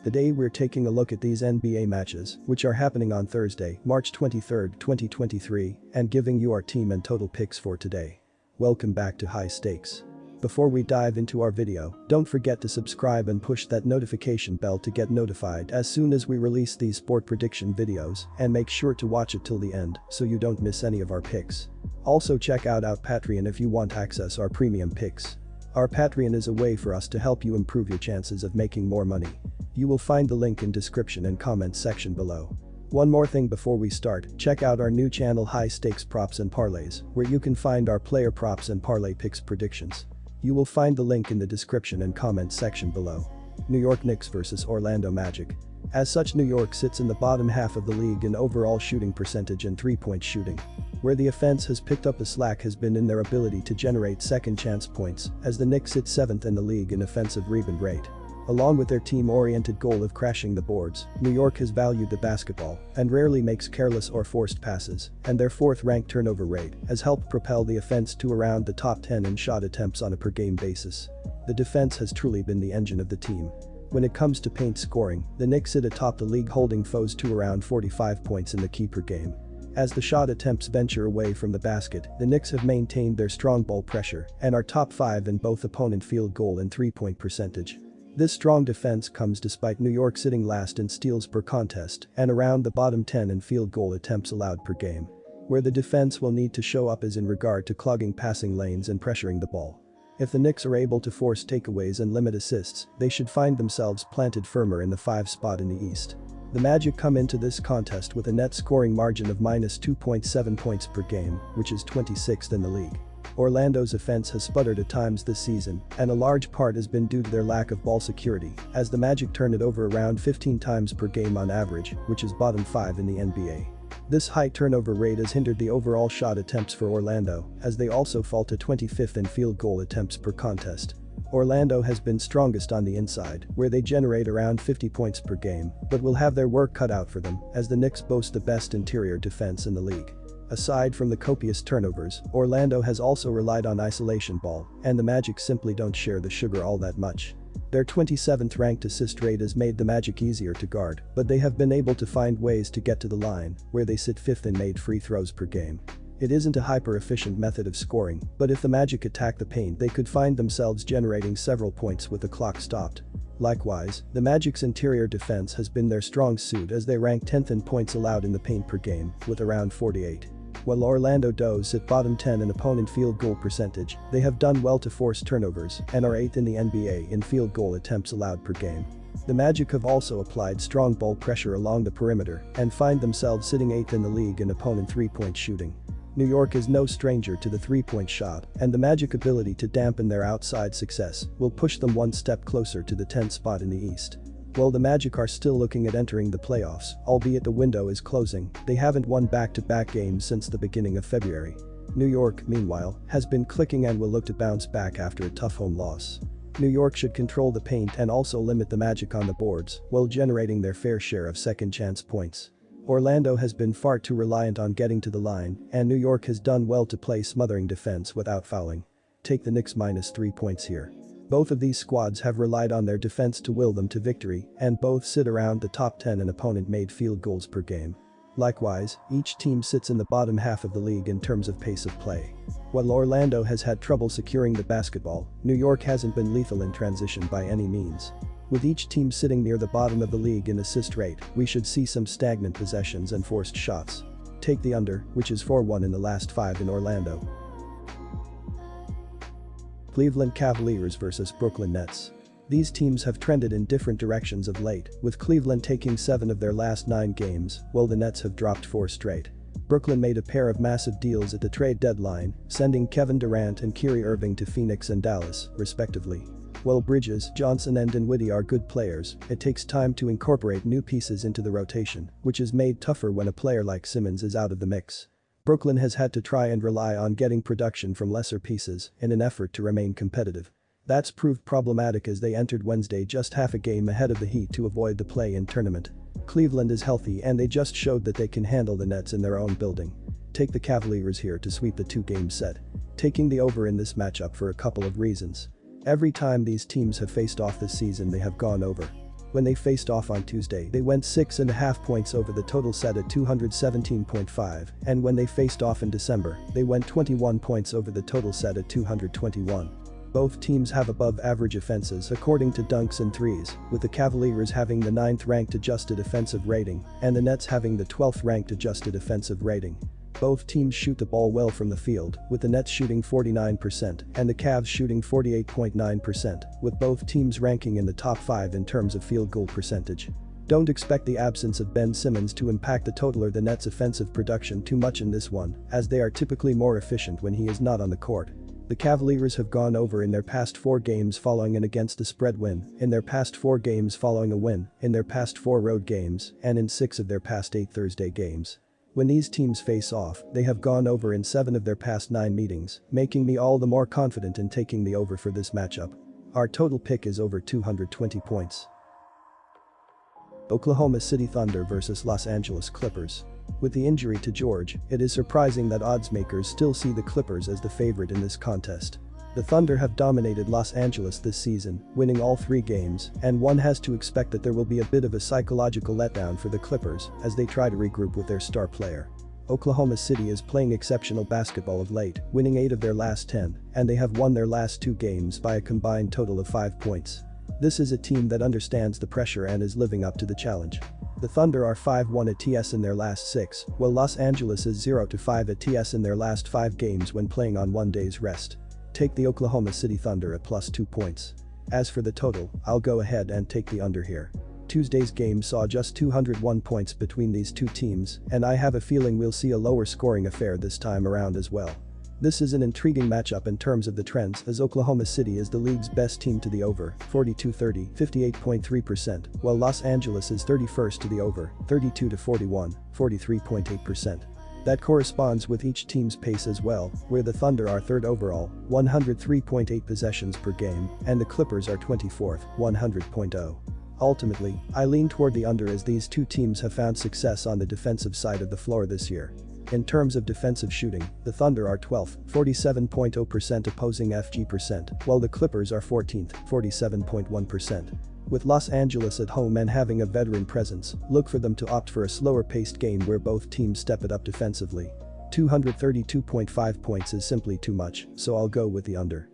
Today we're taking a look at these NBA matches, which are happening on Thursday, March 23, 2023, and giving you our team and total picks for today. Welcome back to High Stakes. Before we dive into our video, don't forget to subscribe and push that notification bell to get notified as soon as we release these sport prediction videos, and make sure to watch it till the end so you don't miss any of our picks. Also check out our Patreon if you want access our premium picks. Our Patreon is a way for us to help you improve your chances of making more money. You will find the link in description and comment section below. One more thing before we start, check out our new channel High Stakes Props and Parlays, where you can find our player props and parlay picks predictions. You will find the link in the description and comment section below. New York Knicks vs Orlando Magic. As such, New York sits in the bottom half of the league in overall shooting percentage and three-point shooting. Where the offense has picked up the slack has been in their ability to generate second chance points, as the Knicks sit 7th in the league in offensive rebound rate. Along with their team-oriented goal of crashing the boards, New York has valued the basketball and rarely makes careless or forced passes, and their 4th-ranked turnover rate has helped propel the offense to around the top 10 in shot attempts on a per-game basis. The defense has truly been the engine of the team. When it comes to paint scoring, the Knicks sit atop the league, holding foes to around 45 points in the key per game. As the shot attempts venture away from the basket, the Knicks have maintained their strong ball pressure and are top 5 in both opponent field goal and three-point percentage. This strong defense comes despite New York sitting last in steals per contest and around the bottom 10 in field goal attempts allowed per game. Where the defense will need to show up is in regard to clogging passing lanes and pressuring the ball. If the Knicks are able to force takeaways and limit assists, they should find themselves planted firmer in the 5 spot in the East. The Magic come into this contest with a net scoring margin of minus 2.7 points per game, which is 26th in the league. Orlando's offense has sputtered at times this season, and a large part has been due to their lack of ball security, as the Magic turn it over around 15 times per game on average, which is bottom 5 in the NBA. This high turnover rate has hindered the overall shot attempts for Orlando, as they also fall to 25th in field goal attempts per contest. Orlando has been strongest on the inside, where they generate around 50 points per game, but will have their work cut out for them, as the Knicks boast the best interior defense in the league. Aside from the copious turnovers, Orlando has also relied on isolation ball, and the Magic simply don't share the sugar all that much. Their 27th ranked assist rate has made the Magic easier to guard, but they have been able to find ways to get to the line, where they sit 5th in made free throws per game. It isn't a hyper-efficient method of scoring, but if the Magic attack the paint, they could find themselves generating several points with the clock stopped. Likewise, the Magic's interior defense has been their strong suit, as they rank 10th in points allowed in the paint per game, with around 48. While Orlando does sit bottom 10 in opponent field goal percentage, they have done well to force turnovers and are 8th in the NBA in field goal attempts allowed per game. The Magic have also applied strong ball pressure along the perimeter and find themselves sitting 8th in the league in opponent three-point shooting. New York is no stranger to the three-point shot, and the Magic ability to dampen their outside success will push them one step closer to the 10th spot in the East. While the Magic are still looking at entering the playoffs, albeit the window is closing, they haven't won back-to-back games since the beginning of February. New York, meanwhile, has been clicking and will look to bounce back after a tough home loss. New York should control the paint and also limit the Magic on the boards, while generating their fair share of second-chance points. Orlando has been far too reliant on getting to the line, and New York has done well to play smothering defense without fouling. Take the Knicks minus 3 points here. Both of these squads have relied on their defense to will them to victory, and both sit around the top 10 in opponent-made field goals per game. Likewise, each team sits in the bottom half of the league in terms of pace of play. While Orlando has had trouble securing the basketball, New York hasn't been lethal in transition by any means. With each team sitting near the bottom of the league in assist rate, we should see some stagnant possessions and forced shots. Take the under, which is 4-1 in the last 5 in Orlando. Cleveland Cavaliers vs Brooklyn Nets. These teams have trended in different directions of late, with Cleveland taking 7 of their last 9 games, while the Nets have dropped 4 straight. Brooklyn made a pair of massive deals at the trade deadline, sending Kevin Durant and Kyrie Irving to Phoenix and Dallas, respectively. While Bridges, Johnson and Dinwiddie are good players, it takes time to incorporate new pieces into the rotation, which is made tougher when a player like Simmons is out of the mix. Brooklyn has had to try and rely on getting production from lesser pieces in an effort to remain competitive. That's proved problematic as they entered Wednesday just half a game ahead of the Heat to avoid the play-in tournament. Cleveland is healthy and they just showed that they can handle the Nets in their own building. Take the Cavaliers here to sweep the 2-game set. Taking the over in this matchup for a couple of reasons. Every time these teams have faced off this season they have gone over. When they faced off on Tuesday, they went 6.5 points over the total set at 217.5, and when they faced off in December, they went 21 points over the total set at 221. Both teams have above average offenses according to dunks and threes, with the Cavaliers having the 9th ranked adjusted offensive rating and the Nets having the 12th ranked adjusted offensive rating. Both teams shoot the ball well from the field, with the Nets shooting 49% and the Cavs shooting 48.9%, with both teams ranking in the top 5 in terms of field goal percentage. Don't expect the absence of Ben Simmons to impact the total or the Nets' offensive production too much in this one, as they are typically more efficient when he is not on the court. The Cavaliers have gone over in their past 4 games following an against the spread win, in their past 4 games following a win, in their past 4 road games, and in 6 of their past 8 Thursday games. When these teams face off, they have gone over in 7 of their past 9 meetings, making me all the more confident in taking the over for this matchup. Our total pick is over 220 points. Oklahoma City Thunder vs Los Angeles Clippers. With the injury to George, it is surprising that oddsmakers still see the Clippers as the favorite in this contest. The Thunder have dominated Los Angeles this season, winning all 3 games, and one has to expect that there will be a bit of a psychological letdown for the Clippers as they try to regroup with their star player. Oklahoma City is playing exceptional basketball of late, winning 8 of their last 10, and they have won their last 2 games by a combined total of 5 points. This is a team that understands the pressure and is living up to the challenge. The Thunder are 5-1 at TS in their last 6, while Los Angeles is 0-5 at TS in their last 5 games when playing on 1 day's rest. Take the Oklahoma City Thunder at plus 2 points. As for the total, I'll go ahead and take the under here. Tuesday's game saw just 201 points between these 2 teams, and I have a feeling we'll see a lower scoring affair this time around as well. This is an intriguing matchup in terms of the trends, as Oklahoma City is the league's best team to the over, 42-30, 58.3%, while Los Angeles is 31st to the over, 32-41, 43.8%. That corresponds with each team's pace as well, where the Thunder are 3rd overall, 103.8 possessions per game, and the Clippers are 24th, 100.0. Ultimately, I lean toward the under as these 2 teams have found success on the defensive side of the floor this year. In terms of defensive shooting, the Thunder are 12th, 47.0% opposing FG percent, while the Clippers are 14th, 47.1%. With Los Angeles at home and having a veteran presence, look for them to opt for a slower-paced game where both teams step it up defensively. 232.5 points is simply too much, so I'll go with the under.